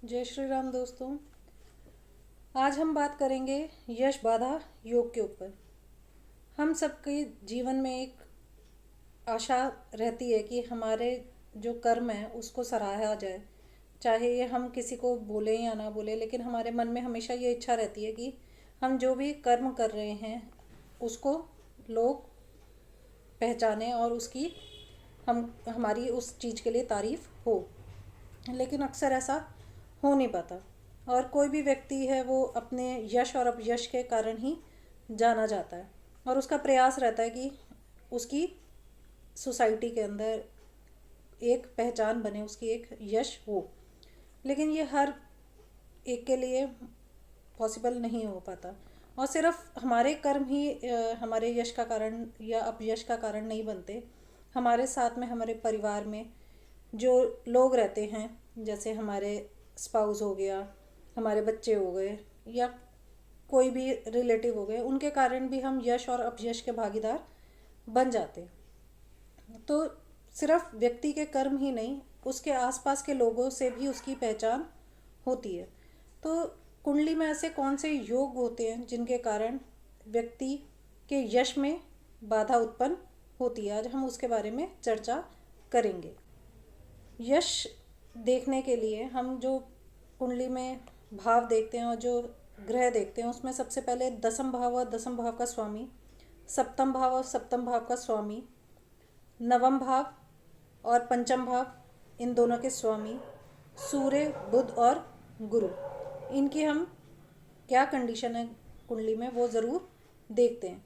जय श्री राम दोस्तों। आज हम बात करेंगे यश बाधा योग के ऊपर। हम सबके जीवन में एक आशा रहती है कि हमारे जो कर्म है उसको सराहा जाए, चाहे ये हम किसी को बोले या ना बोले, लेकिन हमारे मन में हमेशा ये इच्छा रहती है कि हम जो भी कर्म कर रहे हैं उसको लोग पहचाने और उसकी हमारी उस चीज़ के लिए तारीफ़ हो। लेकिन अक्सर ऐसा हो नहीं पाता और कोई भी व्यक्ति है वो अपने यश और अपयश के कारण ही जाना जाता है और उसका प्रयास रहता है कि उसकी सोसाइटी के अंदर एक पहचान बने, उसकी एक यश हो। लेकिन ये हर एक के लिए पॉसिबल नहीं हो पाता और सिर्फ हमारे कर्म ही हमारे यश का कारण या अपयश का कारण नहीं बनते। हमारे साथ में, हमारे परिवार में जो लोग रहते हैं, जैसे हमारे स्पाउस हो गया, हमारे बच्चे हो गए या कोई भी रिलेटिव हो गए, उनके कारण भी हम यश और अपयश के भागीदार बन जाते हैं। तो सिर्फ व्यक्ति के कर्म ही नहीं, उसके आसपास के लोगों से भी उसकी पहचान होती है। तो कुंडली में ऐसे कौन से योग होते हैं जिनके कारण व्यक्ति के यश में बाधा उत्पन्न होती है, आज हम उसके बारे में चर्चा करेंगे। यश देखने के लिए हम जो कुंडली में भाव देखते हैं और जो ग्रह देखते हैं, उसमें सबसे पहले दसम भाव और दसम भाव का स्वामी, सप्तम भाव और सप्तम भाव का स्वामी, नवम भाव और पंचम भाव, इन दोनों के स्वामी सूर्य, बुध और गुरु, इनकी हम क्या कंडीशन है कुंडली में वो ज़रूर देखते हैं।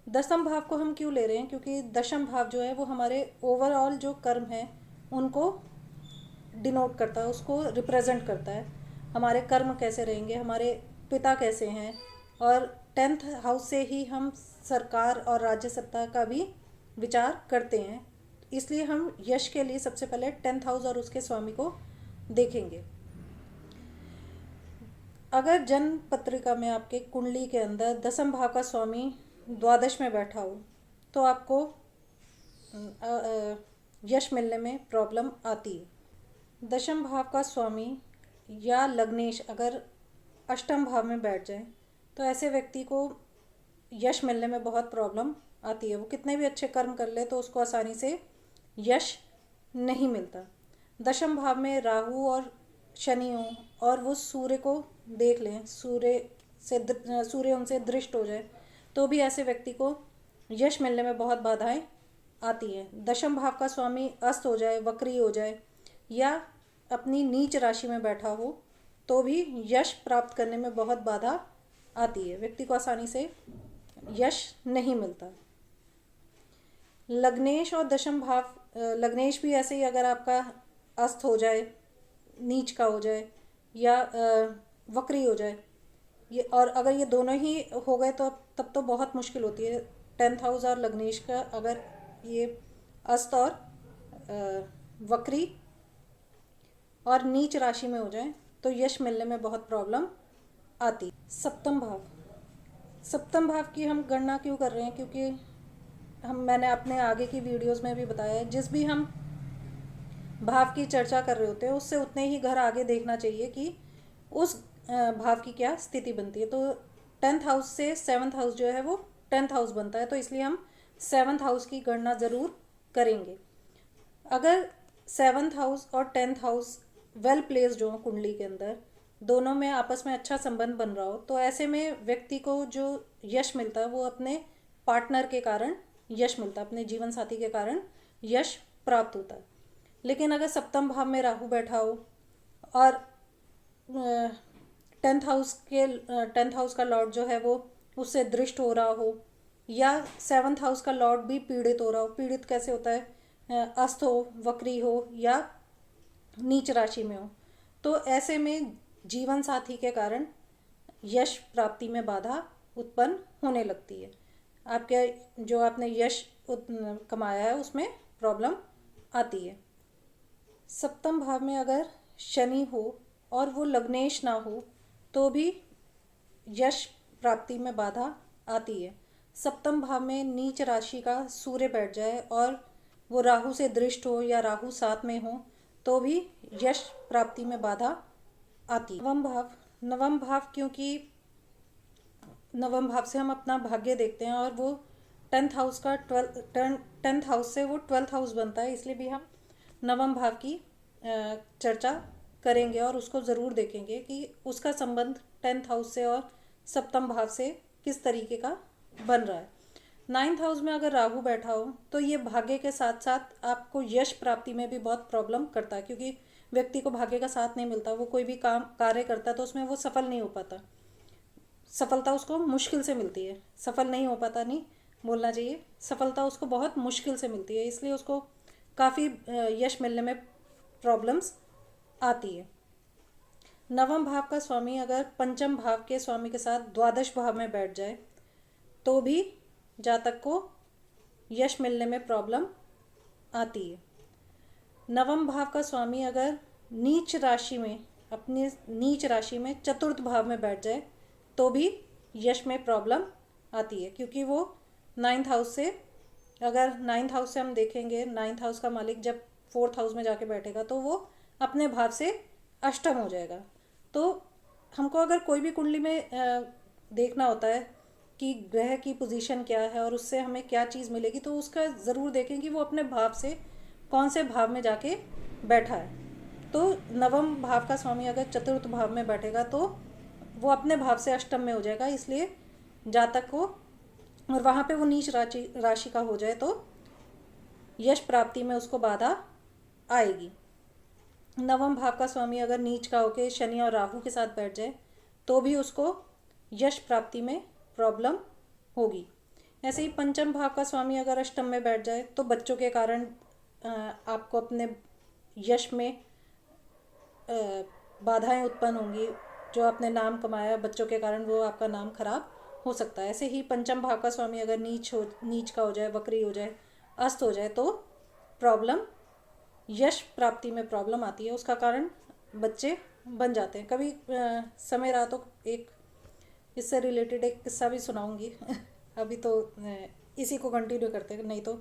दसम भाव को हम क्यों ले रहे हैं? क्योंकि दशम भाव जो है वो हमारे ओवरऑल जो कर्म है उनको डिनोट करता है, उसको रिप्रेजेंट करता है। हमारे कर्म कैसे रहेंगे, हमारे पिता कैसे हैं, और 10th हाउस से ही हम सरकार और राज्य सत्ता का भी विचार करते हैं। इसलिए हम यश के लिए सबसे पहले 10th हाउस और उसके स्वामी को देखेंगे। अगर जन्म पत्रिका में आपके कुंडली के अंदर दसम भाव का स्वामी द्वादश में बैठा हो तो आपको यश मिलने में प्रॉब्लम आती है। दशम भाव का स्वामी या लग्नेश अगर अष्टम भाव में बैठ जाए तो ऐसे व्यक्ति को यश मिलने में बहुत प्रॉब्लम आती है। वो कितने भी अच्छे कर्म कर ले तो उसको आसानी से यश नहीं मिलता। दशम भाव में राहु और शनि हो और वो सूर्य को देख लें, सूर्य उनसे दृष्ट हो जाए तो भी ऐसे व्यक्ति को यश मिलने में बहुत बाधाएं आती हैं। दशम भाव का स्वामी अस्त हो जाए, वक्री हो जाए या अपनी नीच राशि में बैठा हो तो भी यश प्राप्त करने में बहुत बाधा आती है, व्यक्ति को आसानी से यश नहीं मिलता। लग्नेश और दशम भाव, लग्नेश भी ऐसे ही अगर आपका अस्त हो जाए, नीच का हो जाए या वक्री हो जाए, ये और अगर ये दोनों ही हो गए तो तब तो बहुत मुश्किल होती है। 10th हाउस और लग्नेश का अगर ये अस्त और वक्री और नीच राशि में हो जाए तो यश मिलने में बहुत प्रॉब्लम आती। सप्तम भाव की हम गणना क्यों कर रहे हैं? क्योंकि मैंने अपने आगे की वीडियोस में भी बताया है, जिस भी हम भाव की चर्चा कर रहे होते हैं उससे उतने ही घर आगे देखना चाहिए कि उस भाव की क्या स्थिति बनती है। तो 10th हाउस से 7th हाउस जो है वो 10th हाउस बनता है, तो इसलिए हम 7th हाउस की गणना ज़रूर करेंगे। अगर 7th हाउस और 10th हाउस वेल प्लेस्ड हो कुंडली के अंदर, दोनों में आपस में अच्छा संबंध बन रहा हो, तो ऐसे में व्यक्ति को जो यश मिलता है वो अपने पार्टनर के कारण यश मिलता है, अपने जीवन साथी के कारण यश प्राप्त होता है। लेकिन अगर सप्तम भाव में राहु बैठा हो और 10th हाउस का लॉर्ड जो है वो उससे दृष्ट हो रहा हो या 7th हाउस का लॉर्ड भी पीड़ित हो रहा हो, पीड़ित कैसे होता है, अस्त हो, वक्री हो या नीच राशि में हो, तो ऐसे में जीवन साथी के कारण यश प्राप्ति में बाधा उत्पन्न होने लगती है। आपके जो आपने यश कमाया है उसमें प्रॉब्लम आती है। सप्तम भाव में अगर शनि हो और वो लग्नेश ना हो तो भी यश प्राप्ति में बाधा आती है। सप्तम भाव में नीच राशि का सूर्य बैठ जाए और वो राहु से दृष्ट हो या राहु साथ में हो तो भी यश प्राप्ति में बाधा आती है। नवम भाव क्योंकि नवम भाव से हम अपना भाग्य देखते हैं और वो 10th हाउस से वो 12th हाउस बनता है, इसलिए भी हम नवम भाव की चर्चा करेंगे और उसको ज़रूर देखेंगे कि उसका संबंध 10th हाउस से और सप्तम भाव से किस तरीके का बन रहा है। 9th हाउस में अगर राहु बैठा हो तो ये भाग्य के साथ साथ आपको यश प्राप्ति में भी बहुत प्रॉब्लम करता है, क्योंकि व्यक्ति को भाग्य का साथ नहीं मिलता, वो कोई भी काम कार्य करता है तो उसमें वो सफल नहीं हो पाता, सफलता उसको मुश्किल से मिलती है। सफल नहीं हो पाता नहीं बोलना चाहिए, सफलता उसको बहुत मुश्किल से मिलती है, इसलिए उसको काफ़ी यश मिलने में प्रॉब्लम्स आती है। नवम भाव का स्वामी अगर पंचम भाव के स्वामी के साथ द्वादश भाव में बैठ जाए तो भी जातक को यश मिलने में प्रॉब्लम आती है। नवम भाव का स्वामी अगर नीच राशि में, अपनी नीच राशि में चतुर्थ भाव में बैठ जाए तो भी यश में प्रॉब्लम आती है, क्योंकि वो 9th हाउस से, अगर 9th हाउस से हम देखेंगे, 9th हाउस का मालिक जब 4th हाउस में जाके बैठेगा तो वो अपने भाव से अष्टम हो जाएगा। तो हमको अगर कोई भी कुंडली में देखना होता है कि ग्रह की पोजीशन क्या है और उससे हमें क्या चीज़ मिलेगी, तो उसका ज़रूर देखें कि वो अपने भाव से कौन से भाव में जाके बैठा है। तो नवम भाव का स्वामी अगर चतुर्थ भाव में बैठेगा तो वो अपने भाव से अष्टम में हो जाएगा, इसलिए जातक को, और वहाँ पे वो नीच राशि का हो जाए तो यश प्राप्ति में उसको बाधा आएगी। नवम भाव का स्वामी अगर नीच का होके शनि और राहु के साथ बैठ जाए तो भी उसको यश प्राप्ति में प्रॉब्लम होगी। ऐसे ही पंचम भाव का स्वामी अगर अष्टम में बैठ जाए तो बच्चों के कारण आपको अपने यश में बाधाएं उत्पन्न होंगी। जो आपने नाम कमाया बच्चों के कारण, वो आपका नाम खराब हो सकता है। ऐसे ही पंचम भाव का स्वामी अगर नीच का हो जाए, वक्री हो जाए, अस्त हो जाए तो प्रॉब्लम, यश प्राप्ति में प्रॉब्लम आती है, उसका कारण बच्चे बन जाते हैं। कभी समय रहा तो एक इससे रिलेटेड एक किस्सा भी सुनाऊंगी अभी तो इसी को कंटिन्यू करते हैं, नहीं तो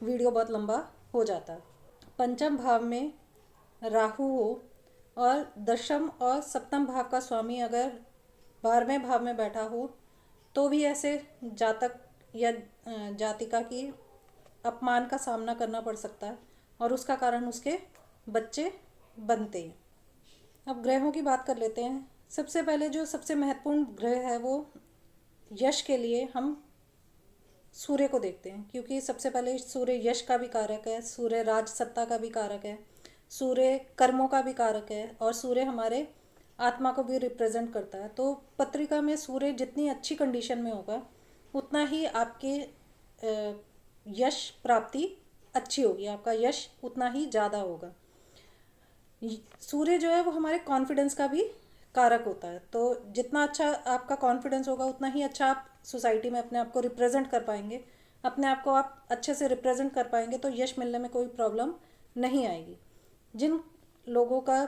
वीडियो बहुत लंबा हो जाता है। पंचम भाव में राहु हो और दशम और सप्तम भाव का स्वामी अगर 12वें भाव में बैठा हो तो भी ऐसे जातक या जातिका की अपमान का सामना करना पड़ सकता है और उसका कारण उसके बच्चे बनते हैं। अब ग्रहों की बात कर लेते हैं। सबसे पहले जो सबसे महत्वपूर्ण ग्रह है वो यश के लिए हम सूर्य को देखते हैं, क्योंकि सबसे पहले सूर्य यश का भी कारक है, सूर्य राज सत्ता का भी कारक है, सूर्य कर्मों का भी कारक है और सूर्य हमारे आत्मा को भी रिप्रेजेंट करता है। तो पत्रिका में सूर्य जितनी अच्छी कंडीशन में होगा उतना ही आपके यश प्राप्ति अच्छी होगी, आपका यश उतना ही ज़्यादा होगा। सूर्य जो है वो हमारे कॉन्फिडेंस का भी कारक होता है, तो जितना अच्छा आपका कॉन्फिडेंस होगा उतना ही अच्छा आप सोसाइटी में अपने आप को रिप्रेजेंट कर पाएंगे। अपने आप को आप अच्छे से रिप्रेजेंट कर पाएंगे तो यश मिलने में कोई प्रॉब्लम नहीं आएगी। जिन लोगों का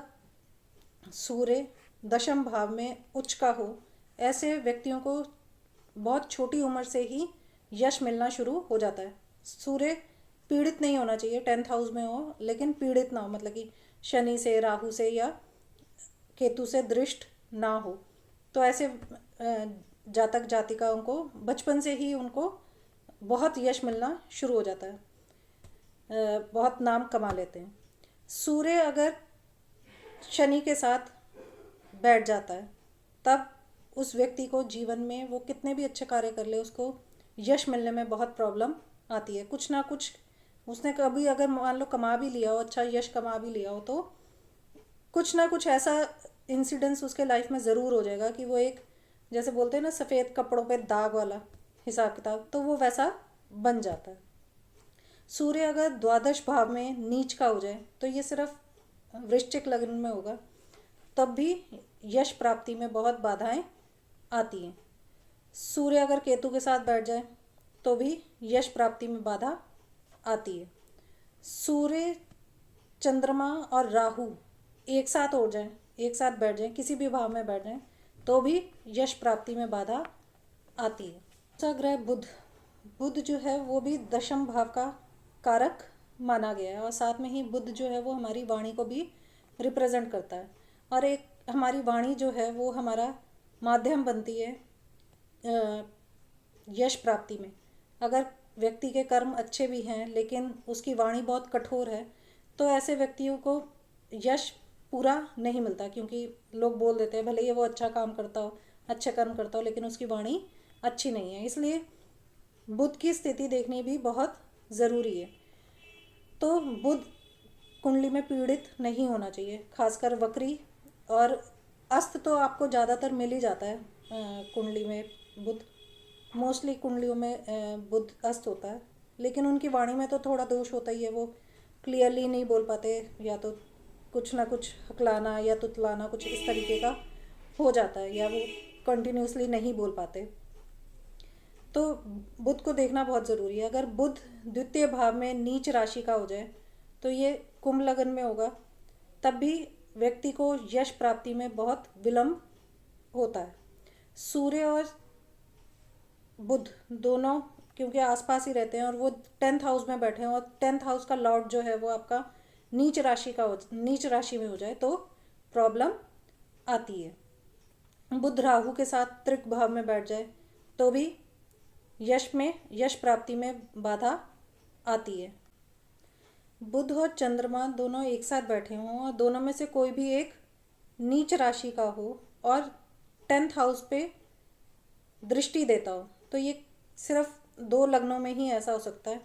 सूर्य दशम भाव में उच्च का हो, ऐसे व्यक्तियों को बहुत छोटी उम्र से ही यश मिलना शुरू हो जाता है। सूर्य पीड़ित नहीं होना चाहिए, 10th हाउस में हो लेकिन पीड़ित ना हो, मतलब कि शनि से, राहु से या केतु से दृष्ट ना हो। तो ऐसे जातक जातिकाओं को बचपन से ही उनको बहुत यश मिलना शुरू हो जाता है, बहुत नाम कमा लेते हैं। सूर्य अगर शनि के साथ बैठ जाता है तब उस व्यक्ति को जीवन में वो कितने भी अच्छे कार्य कर ले, उसको यश मिलने में बहुत प्रॉब्लम आती है। कुछ ना कुछ उसने कभी अगर मान लो कमा भी लिया हो, अच्छा यश कमा भी लिया हो, तो कुछ ना कुछ ऐसा इंसिडेंस उसके लाइफ में ज़रूर हो जाएगा कि वो एक, जैसे बोलते हैं ना सफ़ेद कपड़ों पे दाग वाला हिसाब किताब, तो वो वैसा बन जाता है। सूर्य अगर द्वादश भाव में नीच का हो जाए तो ये सिर्फ वृश्चिक लग्न में होगा, तब भी यश प्राप्ति में बहुत बाधाएं आती हैं। सूर्य अगर केतु के साथ बैठ जाए तो भी यश प्राप्ति में बाधा आती है। सूर्य, चंद्रमा और राहु एक साथ हो जाए, एक साथ बैठ जाए, किसी भी भाव में बैठ जाए तो भी यश प्राप्ति में बाधा आती है। दूसरा ग्रह बुध जो है वो भी दशम भाव का कारक माना गया है और साथ में ही बुध जो है वो हमारी वाणी को भी रिप्रेजेंट करता है। और एक हमारी वाणी जो है वो हमारा माध्यम बनती है यश प्राप्ति में। अगर व्यक्ति के कर्म अच्छे भी हैं लेकिन उसकी वाणी बहुत कठोर है तो ऐसे व्यक्तियों को यश पूरा नहीं मिलता, क्योंकि लोग बोल देते हैं भले ही वो अच्छा काम करता हो, अच्छे कर्म करता हो, लेकिन उसकी वाणी अच्छी नहीं है। इसलिए बुध की स्थिति देखनी भी बहुत ज़रूरी है। तो बुध कुंडली में पीड़ित नहीं होना चाहिए, खासकर वक्री और अस्त तो आपको ज़्यादातर मिल ही जाता है। कुंडली में बुध, मोस्टली कुंडलियों में बुध अस्त होता है, लेकिन उनकी वाणी में तो थोड़ा दोष होता ही है। वो क्लियरली नहीं बोल पाते, या तो कुछ ना कुछ हकलाना या तुतलाना कुछ इस तरीके का हो जाता है, या वो कंटिन्यूसली नहीं बोल पाते। तो बुध को देखना बहुत ज़रूरी है। अगर बुध द्वितीय भाव में नीच राशि का हो जाए तो ये कुंभ लगन में होगा, तब भी व्यक्ति को यश प्राप्ति में बहुत विलंब होता है। सूर्य और बुध दोनों क्योंकि आसपास ही रहते हैं और वो 10th हाउस में बैठे हैं, और 10th हाउस का लॉर्ड जो है वो आपका नीच राशि में हो जाए तो प्रॉब्लम आती है। बुध राहु के साथ त्रिक भाव में बैठ जाए तो भी यश प्राप्ति में बाधा आती है। बुध और चंद्रमा दोनों एक साथ बैठे हों और दोनों में से कोई भी एक नीच राशि का हो और 10th हाउस पे दृष्टि देता हो, तो ये सिर्फ 2 लग्नों में ही ऐसा हो सकता है,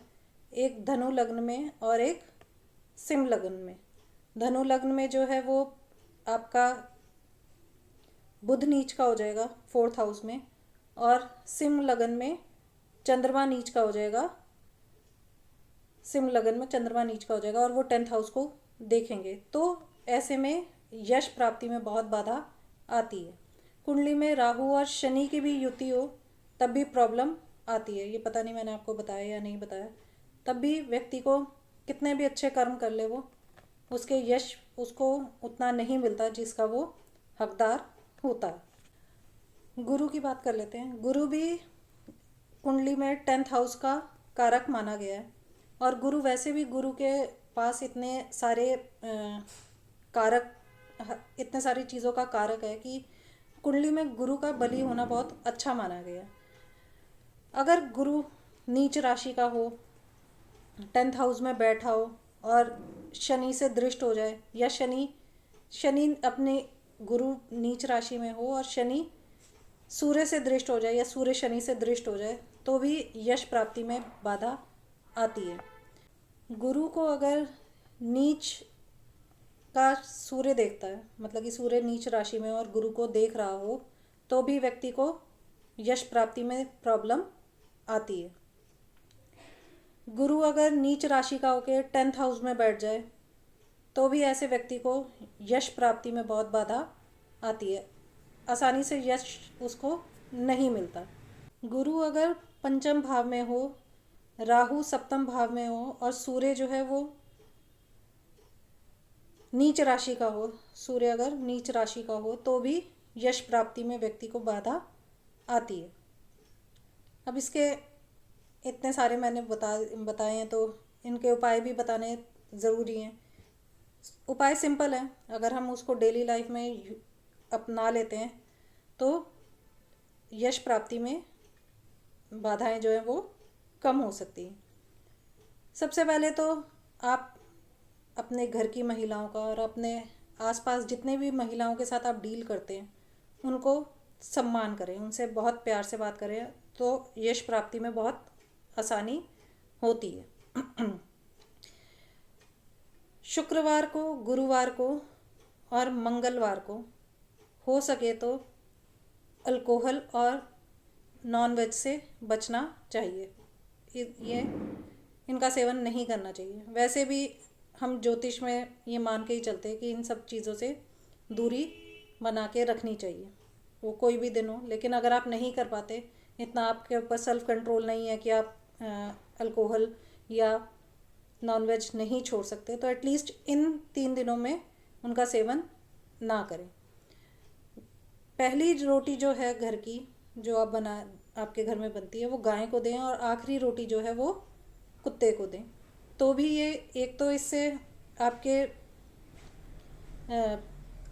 एक धनु लग्न में और एक सिंह लग्न में। धनु लग्न में जो है वो आपका बुध नीच का हो जाएगा 4th हाउस में, और सिंह लग्न में चंद्रमा नीच का हो जाएगा। सिंह लगन में चंद्रमा नीच का हो जाएगा और वो 10th हाउस को देखेंगे, तो ऐसे में यश प्राप्ति में बहुत बाधा आती है। कुंडली में राहु और शनि की भी युति हो तब भी प्रॉब्लम आती है। ये पता नहीं मैंने आपको बताया या नहीं बताया, तब भी व्यक्ति को कितने भी अच्छे कर्म कर ले वो उसके यश उसको उतना नहीं मिलता जिसका वो हकदार होता है। गुरु की बात कर लेते हैं। गुरु भी कुंडली में 10th हाउस का कारक माना गया है, और गुरु वैसे भी गुरु के पास इतने सारे इतने सारी चीज़ों का कारक है कि कुंडली में गुरु का बली होना बहुत अच्छा माना गया है। अगर गुरु नीच राशि का हो, 10th हाउस में बैठा हो और शनि से दृष्ट हो जाए, या शनि अपने गुरु नीच राशि में हो और शनि सूर्य से दृष्ट हो जाए या सूर्य शनि से दृष्ट हो जाए, तो भी यश प्राप्ति में बाधा आती है। गुरु को अगर नीच का सूर्य देखता है, मतलब कि सूर्य नीच राशि में और गुरु को देख रहा हो, तो भी व्यक्ति को यश प्राप्ति में प्रॉब्लम आती है। गुरु अगर नीच राशि का होकर 10th हाउस में बैठ जाए तो भी ऐसे व्यक्ति को यश प्राप्ति में बहुत बाधा आती है, आसानी से यश उसको नहीं मिलता। गुरु अगर पंचम भाव में हो, राहु सप्तम भाव में हो और सूर्य जो है वो नीच राशि का हो, सूर्य अगर नीच राशि का हो तो भी यश प्राप्ति में व्यक्ति को बाधा आती है। अब इसके इतने सारे मैंने बताए हैं, तो इनके उपाय भी बताने ज़रूरी हैं। उपाय सिंपल है, अगर हम उसको डेली लाइफ में अपना लेते हैं तो यश प्राप्ति में बाधाएं जो हैं वो कम हो सकती हैं। सबसे पहले तो आप अपने घर की महिलाओं का और अपने आसपास जितने भी महिलाओं के साथ आप डील करते हैं उनको सम्मान करें, उनसे बहुत प्यार से बात करें, तो यश प्राप्ति में बहुत आसानी होती है। शुक्रवार को, गुरुवार को और मंगलवार को हो सके तो अल्कोहल और नॉनवेज से बचना चाहिए। ये इनका सेवन नहीं करना चाहिए। वैसे भी हम ज्योतिष में ये मान के ही चलते हैं कि इन सब चीज़ों से दूरी बना के रखनी चाहिए, वो कोई भी दिन हो। लेकिन अगर आप नहीं कर पाते, इतना आपके ऊपर सेल्फ कंट्रोल नहीं है कि आप अल्कोहल या नॉनवेज नहीं छोड़ सकते, तो एटलीस्ट इन 3 दिनों में उनका सेवन ना करें। पहली रोटी जो है घर की, जो आपके घर में बनती है, वो गाय को दें, और आखिरी रोटी जो है वो कुत्ते को दें। तो भी ये एक तो इससे आपके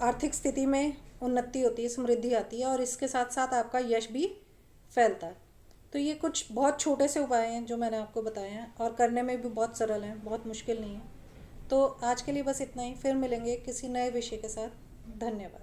आर्थिक स्थिति में उन्नति होती है, समृद्धि आती है, और इसके साथ साथ आपका यश भी फैलता है। तो ये कुछ बहुत छोटे से उपाय हैं जो मैंने आपको बताए हैं, और करने में भी बहुत सरल हैं, बहुत मुश्किल नहीं है। तो आज के लिए बस इतना ही, फिर मिलेंगे किसी नए विषय के साथ। धन्यवाद।